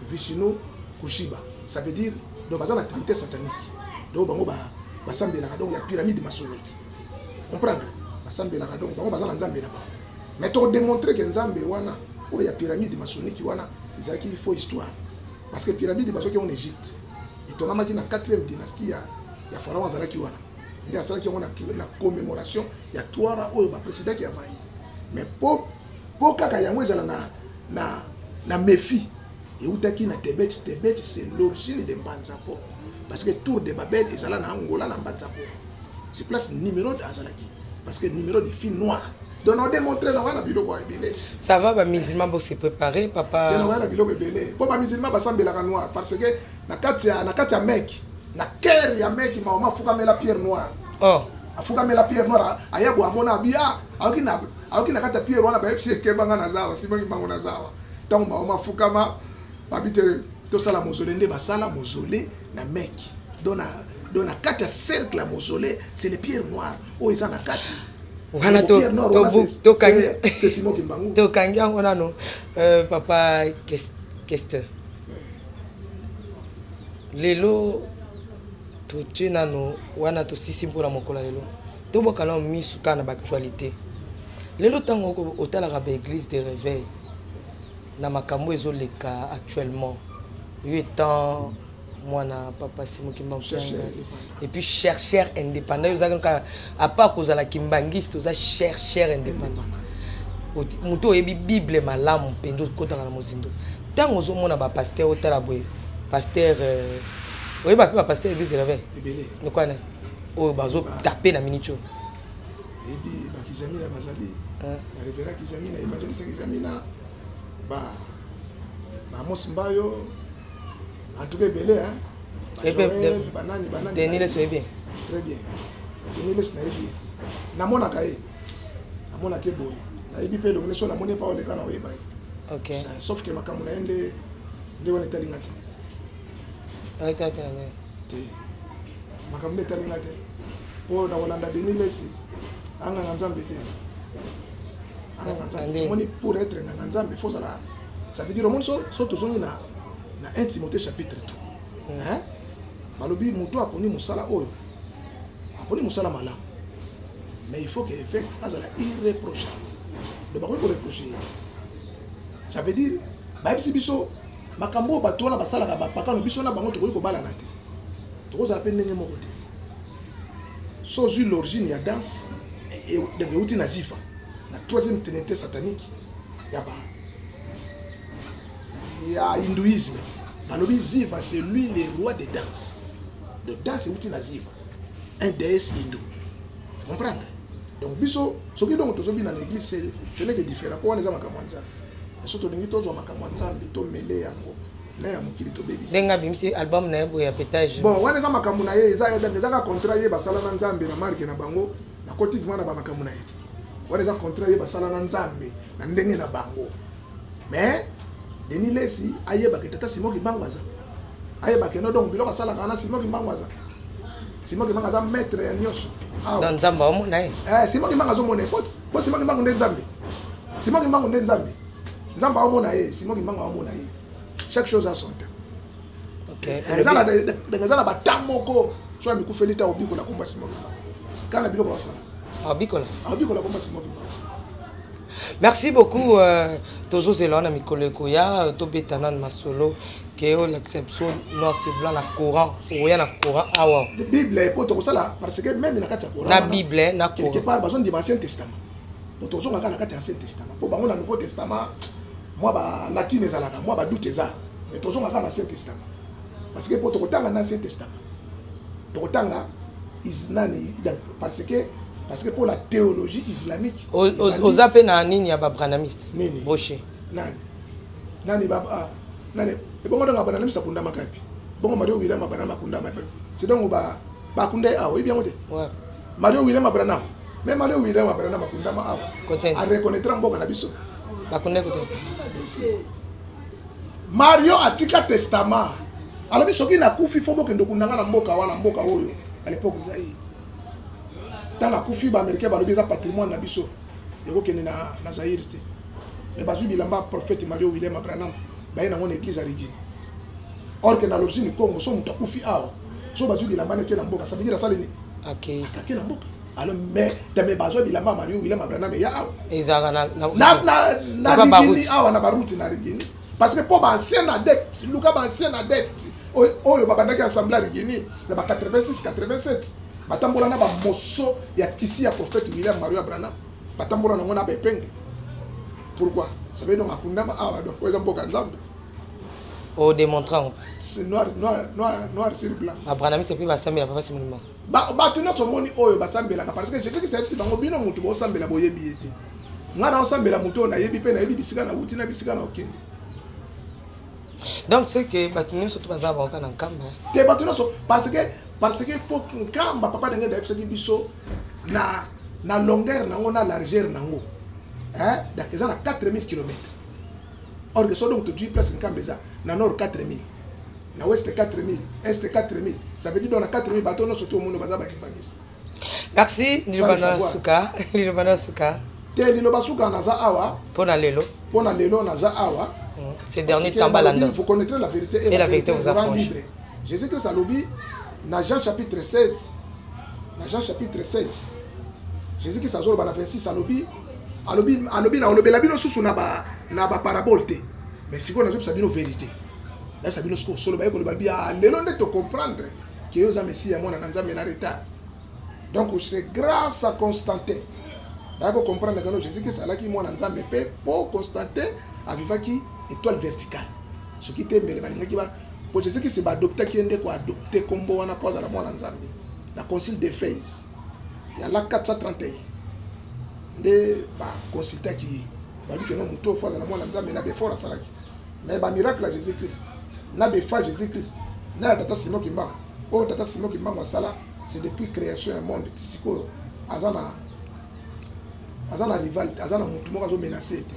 Vishnu, Kushiba. Ça veut dire donc bazana trinité satanique. Donc bango ba sambela donc la pyramide maçonnique. Vous comprenez? Ba sambela donc bango bazana nzambe na ba. Mais to démontrer que nzambe wana o ya pyramide maçonnique wana izaki il faut histoire. Parce que pyramide maçonnique en Égypte. Itonamaki na 4e dynastie ya pharaon azalaki wana. Ndia azalaki wana na commémoration ya Touara oyo ba président qui a vailli. Mais pour kaka yango ezala na Méphi et utaki na Tébet c'est l'origine de Mbanzapo parce que tour de Babel ezala na Angola na Mbanzapo c'est place numéro de azalaki parce que numéro de fille noire donc on démontre na wana biloko ebele. Ça va, ba musulman pour se préparer, papa. Tena wana biloko ebele. Po ba musulman basambelaka noir parce que na kati ya mec, na cœur ya mec mama fukamela pierre noire. Oh. Afukamela pierre noire ayabo amona bia aoki na kati ya pierre wana ba epsi kebanga na zawa simongi bango na zawa. Tant mama fukama babite to sala mausolée nde basala mausolée na mec. Dans la carte cercle à mausolée, c'est les pierres noires. Oh, ils en ont quatre. Voilà, c'est Simon Kimbangu. Tokangia, on a non. Papa, qu'est-ce Lelo, tu tiens no, wana to sisi pour la mokola lelo. To bokala mi suka na actualité. Lelo tango hôtel arabe église de réveil. Na makambo ezoleka actuellement. Il est temps moi na papa Simon Kimbangu et puis chercheur indépendant vous avez à part cause la kimbangiste vous avez chercheur indépendant muto yebi bible malamu pendo kota na mozindo tango zo mona ba pasteur otala boye pasteur oui ba pasteur église réveil ebele ne quoi ne o bazo taper na minicho ebi ba kizami na bazali ba révérend kizami na évangéliste kizami na ba mosimbayo. En tout cas, belé, hein. Banani. Denis c'est bien. Très bien. Denis c'est bien. Namona kae. Namona ke boy. Na ebi pe longne so namone pa oleka na weba. OK. Sauf que makamuna ende nde wana talingate. Ay tata nga. Te. Makamuna talingate. Po na Holanda Denis lesi. Anga nzambe te. Anga nzambe. Moni pour être nzambe faut ça. Ça veut dire au monde so tozongi na 1 Timothée chapitre 2. Hein? Balobi muto aponi musala oyo. Aponi musala malamu. Mais il faut que fait azala irréprochable. De ba ko reprocher. Ça veut dire ba bisi biso makambo bato na basala ka bapaka no biso na bango to ko bala nati. To ko za pe ndenge moko te. So ju l'origine ya danse et de uti na zifa. La troisième trinité satanique ya ba il y a hindouisme. Balobi Ziva, c'est lui le roi de danse. De danse, c'est outil na Ziva. Un déesse hindou. Vous comprenez? Donc, biso, ce qui donc dans l'église, ce n'est que différent. Pourquoi les amakamwanza? Surtout les mitos, amakamwanza, bito mêlé yango. Na ya mukili to baby. Denga bimsi album na yebo ya pétage. Bon, wana za makamuna ye, za contrat ye basala na nzambe na marque na bango, na Côte d'Ivoire na ba makamuna ye. Wana za contrat ye basala na nzambe, na ndenge na bango. Mais Denis lesi ayeba ke tata Simon Kimbangu ayeba ke no donc biloko sala kana Simon Kimbangu Simon Kimbangu za maître ya nyonso dans nzamba omo na Simon Kimbangu zo mone po Simon Kimbangu nde nzambe Simon Kimbangu nde nzambe nzamba omo na ye Simon Kimbangu omo na ye chaque chose a son temps. OK ezala de ngazala batamoko so ya mikufeli ta obiko na komba Simon Kimbangu kana biloko basala abikola komba Simon Kimbangu. Merci beaucoup Tozo Zelona Mikoleko ya Tobetana Masolo que l'exception noir c'est blanc la Coran ou ya na Coran awa la Bible est pour ça là parce que même na kati Coran la Bible na Coran quelque part besoin du Ancien Testament pour Tozo na kati Ancien Testament pour bango na Nouveau Testament moi ba laki nezalaka moi ba doute ça mais Tozo na Ancien Testament parce que pour tokotanga na Ancien Testament tokotanga isnani parce que pour la théologie islamique aux appels na nini ya ba branamiste broché nani baba nani e bongo nga branamiste kunda makapi bongo Mario William Branham kunda makapi c'est donc ba kunda awo bien ngote ouais Mario William Branham même Mario William Branham kunda ma awo a reconnaître mboka na biso ba kunda kote Mario atika testament alors biso ki na kufi fo boke ndokundanga na mboka wana mboka oyo à l'époque zai tant la kufi ba américain ba lobi za patrimoine na biso yoko kene na Zaire te mais bazu bilamba prophète Mario William Branham ba ina ngone église origine or que na l'origine Congo so muta kufi awo so bazu bilamba ne ke na mboka ça veut dire ça leni OK ke na mboka alors mais dame bazu bilamba Mario William Branham ya awo ezaka na rigini awa na baruti na rigini parce que pour ba ancien adepte Luka ba ancien adepte oyo babandaki assemblée rigini na ba 86 87 batambola na ba mosso ya tisi ya prophète William Mario Branham batambola na ngona ba epenge. Pourquoi? Ça veut donc akundama awa donc par exemple Nzambe au démontrant c'est noir sur blanc. Branham c'est plus basambela papa simulima ba tu no somoni oyo basambela parce que je sais que c'est si bango bino mutu bo sambela boyebi ete ngana osambela moto na yebi pe na yebi bisika na wuti na bisika na okende. Donc c'est que batuni surtout baza ba kana nkamba. Te batuni so parce que pour nkamba papa de ngenda ebisaki biso na longueur nango na largeur nango. Hein? Donc ils ont 4000 km. Or que so donc tu place nkamba za na nord 4000. Na ouest 4000, est 4000. Ça veut dire dans 4000 bateaux non surtout au monde baza ba kimbangiste. Merci Lilobana Suka. Lilobana Suka. Te Liloba Suka naza awa. Pona lelo naza awa. Ces derniers temps balando. Vous connaîtrez la vérité et la vérité vous affranchit. Jésus-Christ a lobby dans Jean chapitre 16. Dans Jean chapitre 16. Jésus-Christ a zolo bana 26 a lobby na olobe la bino susu na ba parabole te. Mais si vous n'avez pas la vérité. Là ça bino suko solo ba ko loba bia lelo nde to comprendre que yo za Messie mwana na nzambe na retard. Donc c'est grâce à Constantin. D'accord, comprendre que Jésus-Christ a qui mwana nzambe pe pour Constantin a vivaki étoile verticale. Ce qui était mbele balinga ki ba pour Jésus-Christ c'est ba docteur qui ende ko adopter kombo wana pose la mwana nzambe. Na concile d'Éphèse. Il y a la 431. De ba consulta qui ba dit que non muto fois la mwana nzambe na be fort salaki. Mais ba miracle à Jésus-Christ. Na be fa Jésus-Christ. Na tata Simon Kimba. Oh tata Simon Kimba wasala. C'est depuis création du monde tisiko azana rival azana mutu moko azo menacer été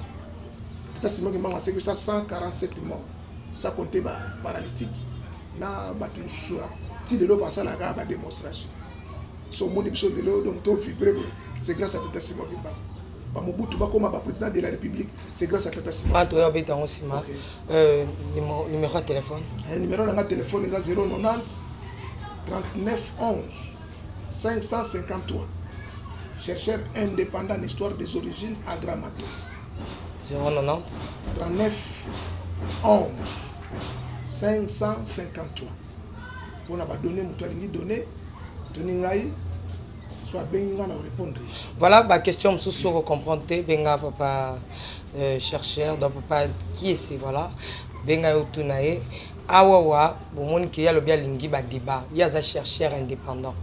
tata Simon Kimba a sécu 147 morts ça compter ba paralytique na batu choua ti de lo pasala ka ba démonstration so moni biso de lo donc to vibrer c'est grâce à tata Simon Kimba ba Mobutu ba comme ba président de la République c'est grâce à tata Simon. Toi ya beta osima numéro de téléphone numéro de téléphone est 090 39 11 553. Chercheur indépendant d'histoire des origines à Dramatos. 090 39 11 553. Pour nous donner, nous donner, soit benga na répondre. Voilà ma question sous vous comprenez benga papa chercheur donc papa qui est c'est voilà benga otunae awawa bomoni ki ya lobia lingi ba débat il y a un chercheur indépendant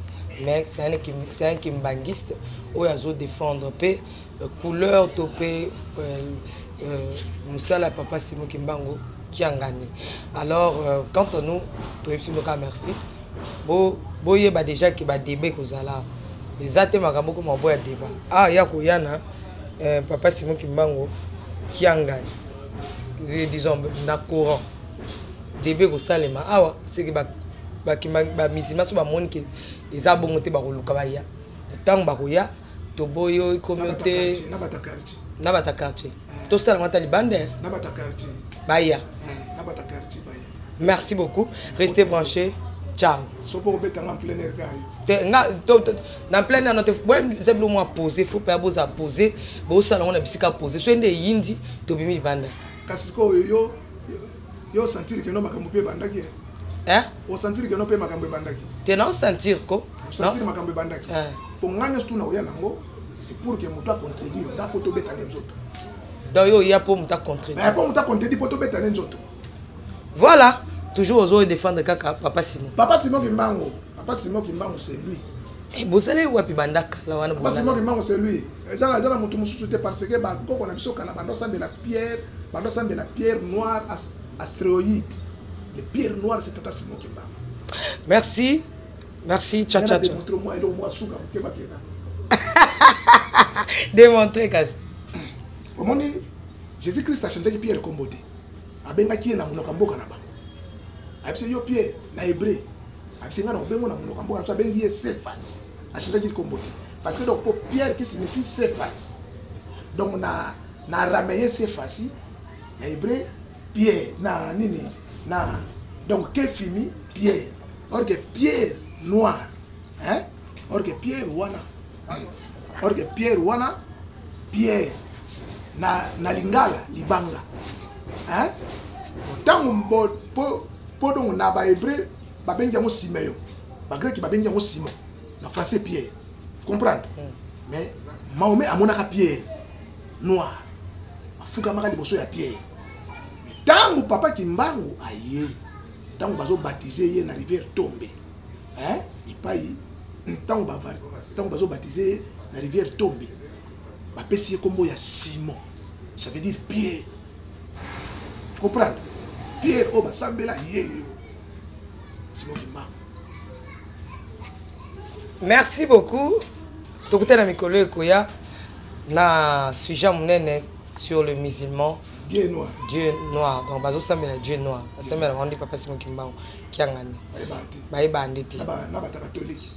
mais c'est un kimbangiste où il défendre pe couleur topé musala papa Simon Kimbango qui a gagné. Alors quant à nous toi merci boye ba déjà ki ba débat kozala ezate makambo ko maboya débat ya koyana papa Simon Kimbango qui a gagné disons na courant débé ko salema awa c'est que ba misima so ba moni ke eza bongo te ba ko luka ba ya tant ba ko ya to boyo communauté na bata quartier to sala mata libande na bata quartier ba ya na bata quartier ba ya. Merci beaucoup, restez branchés, ciao. So pour beta en plein air gayo te nga na plein air note bon c'est le moi poser faut pas boza poser bo sala on a bisika poser so ende yindi to bimi libande kasi ko yo sentir que no makambo pe bandaki o sentir que no pe makambo bandaki te non sentir ko sentir makambo bandaki pour nganya stu na oya nango c'est pour que muto a contredire da poto beta nzoto donc yo ya pour muta contredire mais pour muta contredire poto beta nzoto voilà toujours aux autres défendre kaka papa Simon Kimbango c'est lui et bosale wapi bandaka la wana papa Simon Kimbango c'est lui ezala mutu mususu te parce que ba koko na biso kala bando sambe la pierre noire astéroïde. Les pierres noires, c'est Tata Simon Kimbango. Merci. Ciao. Démontrez, Kazi. Au moment Jésus-Christ a changé Pierre comme beauté. Abenga qui est dans mon camboka na bango. Abse yo Pierre, na hébreu. Abse nga na obengo na mon camboka na bengi est Cephas. A changé qui comme beauté. Parce que donc pour Pierre qui signifie Cephas. Donc na araméen Cephas, na hébreu Pierre, na nini, na donc que fini Pierre. Or que Pierre noir, hein? Or que Pierre wana, Pierre na lingala libanga, hein? Tango po donc na ba hébreu ba benja mo Simeon, ba grec ba benja mo Simon, na français Pierre. Vous comprenez? Mais Mahomet amonaka Pierre noir, afuka maka liboso ya Pierre. Tango papa Kimbango aye tango bazo baptiser ye na rivière Tombe ipai tango bazo baptiser na rivière Tombe bapesi kombo ya Simon. Ça veut dire Pierre. Tu comprends? Pierre o basambela yeyo. Simon Kimbangu. Merci beaucoup. Tokutana mikolo ekoya na sujet munene sur le musulman. Dieu noir. Dieu noir. Donc bazo sambela Dieu noir. Basambela wandi papa Simon Kimbangu kiangani. Baeba andeti. Na ba catholique.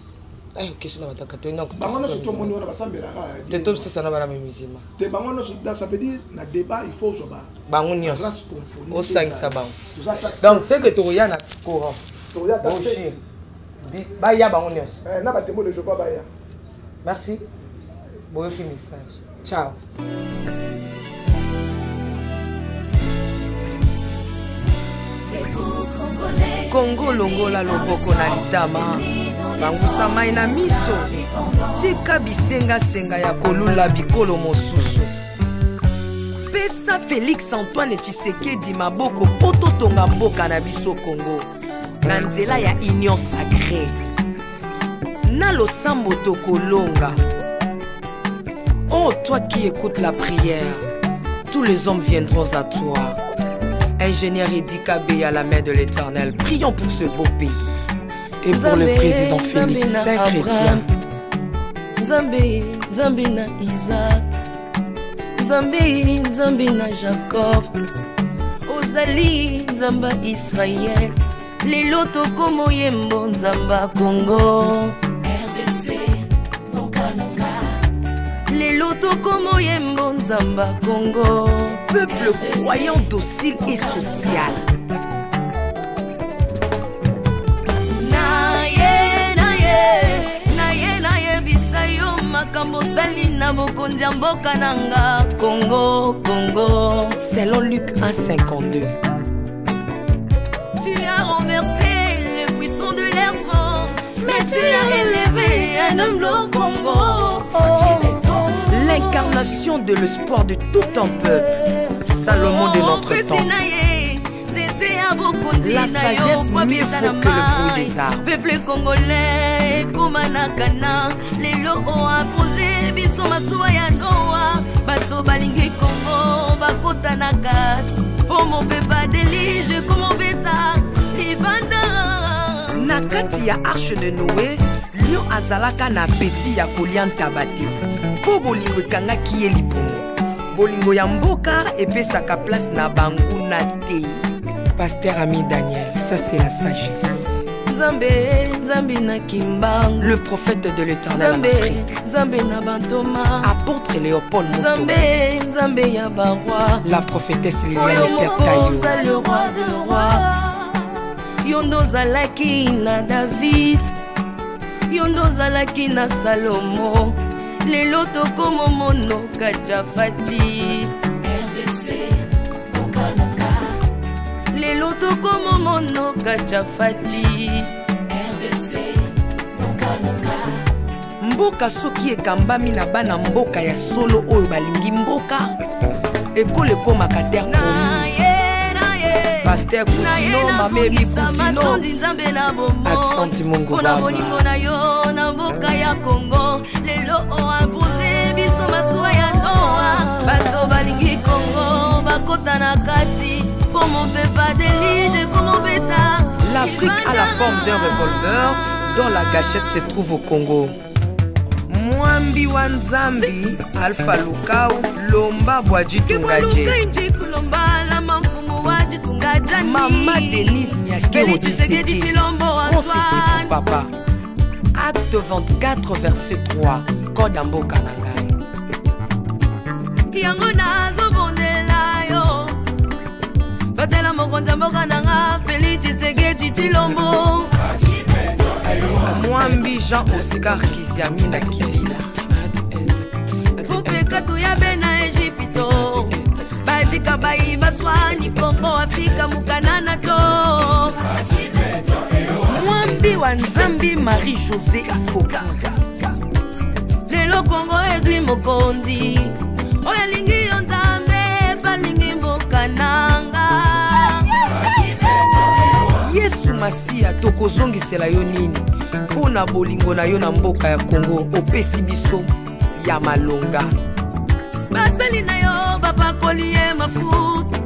Question na ba catholique. Donc bango no soto moni wana basambela ka. Teto sasa na bana musulman. Te bango no ça veut dire na débat il faut joba. Bango nyos. Au 5 sabango. Donc c'est que toya na courant. Toya ta 7. Baya bango nyos. Na ba témoin de Jéhovah baya. Merci. Boyoki message. Ciao. Congo longola loboko na litama bangusa mai na miso tika bisenga senga ya kolula bikolo mosusu pesa Félix Antoine Tshisekedi maboko poto tonga mboka na biso Congo na nzela ya union sacrée na losambo tokolonga. Oh toi qui écoutes la prière, tous les hommes viendront à toi. Ingénieur Edi Kabé à la main de l'Éternel, prions pour ce beau pays et pour le président Félix Saint-Chrétien. Nzambe, Nzambe na Isaac, Nzambe, Nzambe na Jacob, Ozali, Nzamba Israël, lelo tokomo yembo Nzamba Congo. RDC, Noka, lelo tokomo yembo Nzamba Congo. Peuple croyant docile et social. Naye bisayo makambo sali na bokonzi ya mboka nanga Congo, Congo. Selon Luc 1,52. Tu as renversé les puissants de l'air trône, mais tu as élevé un homme au Congo. L'incarnation de l'espoir de tout un peuple, Salomon de notre temps. La sagesse mieux faut que le bruit des arbres. Peuple congolais, Kumanakana, les lots ont imposé, biso masuwa ya Noa, bato balingi Congo, bakota na kati, pour mon peuple délige, comme mon bêta, libanda. Na kati ya arche de Noé, lion azalaka na peti ya kolianta bate. Po bolingo ekangaki ye lipongo, bolingo ya mboka epesaka place na bangu na te. Pasteur Ami Daniel, ça c'est la sagesse. Nzambe, Nzambe na Kimbangu, le prophète de l'Éternel en Afrique. Nzambe na Bantoma, apôtre Léopold Moto. Nzambe, Nzambe ya baroi, la prophétesse Liliane Esther Tayo. Le roi de roi, yondo zalaki na David, yondo zalaki na Salomo. Lelo tokomo mono Kajafati. RDC, Noka. Lelo tokomo mono Kajafati. RDC, Noka. Mboka soki ekambami na bana mboka ya solo oyo balingi mboka ekole komaka terre promise. Pasteur Koutino, Mamébi Koutino, Accent Mungu Baba. Bolingo na yo na mboka ya Congo, lelo o imposé biso masuwa ya Noa, bato balingi Congo, bakota na kati, pour mon peuple délige comme mon bêta. L'Afrique a la forme d'un revolver dont la gâchette se trouve au Congo. Mwambi wa Nzambi, Alpha Lukau, Lomba Bwadji Tungaje. Maman Denise Nyakero Tshisekedi, Concessi pour papa. Acte 24, verset 3. Kodambo Kanangai. Yango nazo bondela yo, batela mokonza mboka nanga Félix Tshisekedi Tshilombo. Mwambi Jean Oscar Kiziami na Kibila. Kupeka tuyabe na Egypto, bajika bayi baswani Kongo Afrika mukanana to. Mwambi wa Nzambi Marie-Josée Afoka. Lelo Kongo ezwi mokonzi, oya lingi yo Nzambe balingi mboka nanga. Yesu Masia tokozongisela yo nini mpona bolingo na yo na mboka ya Congo opesi biso ya malonga. basali na yo bapakoli ye mafuta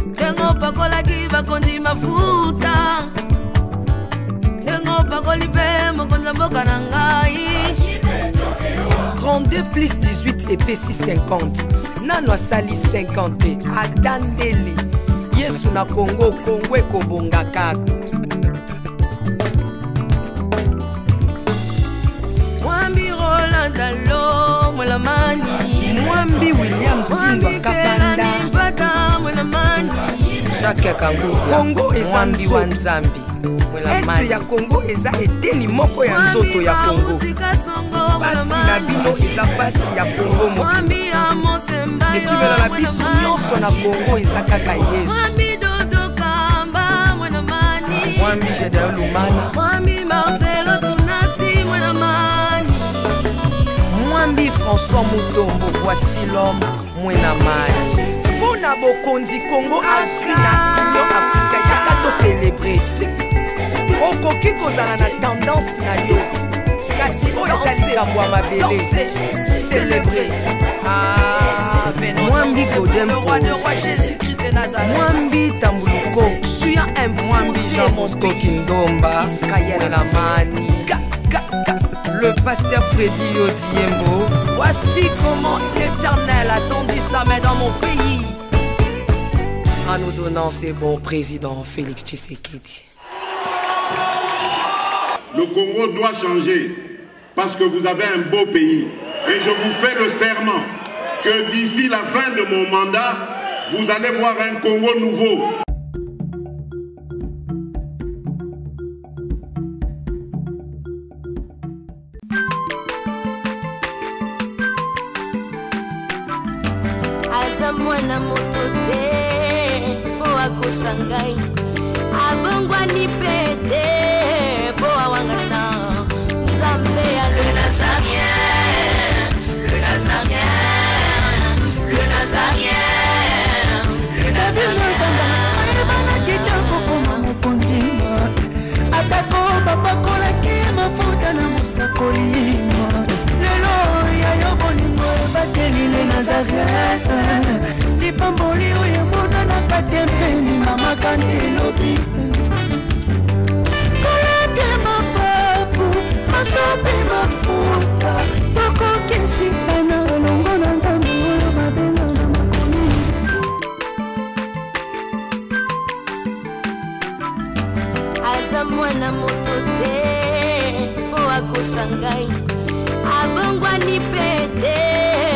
ndengo pakolaki bakonzi mafuta ndengo pakoli mpe mokonzi mboka na ngai 32 plus 18 ep 650 nano asali 50 atandeli yesu na kongo kongo ekobonga kaka mwambi rolandalo mwelamani mwambi william timba kapanda mpata mwelamani jacques kangudia kongo eza mbi wa nzambi este ya kongo eza eteni moko ya nzoto ya kongo basi na bino eza basi ya kongo mokili ekibela na biso nyonso na kongo eza kaka yesu mwambi gedeon lumana mwambi françois mutombo voici l'homme mwena mani mpona bokonzi kongo azwi na union afrika yaka to celebre okoki kozala na tendance na yo kasi oyo eza likambo ya mabele celebre mwambi godempo mwambi tambuluko mwambi jean bosco kindomba israel lamani le pasteur Freddy Odiembo. Voici comment l'Éternel a tendu sa main dans mon pays en nous donnant ses bons présidents Félix Tshisekedi. Le Congo doit changer parce que vous avez un beau pays et je vous fais le serment que d'ici la fin de mon mandat, vous allez voir un Congo nouveau. mwana moto te po akosangai abongwani pete po awangana nzambe ya le nazarien le nazarien le nazarien le nazarien bana kitoko koma mokondima atako bapakolaki mafuta na mosakolima lelo ya yo bolingo ebateli le nazarien lipamboli oyo emonanaka tempeni mama kantelobi kolapie mapapu masope mafuta tokokesikana longo na nzambe oyo babenga na makomi aza mwana moto te po akosangai abongwani pete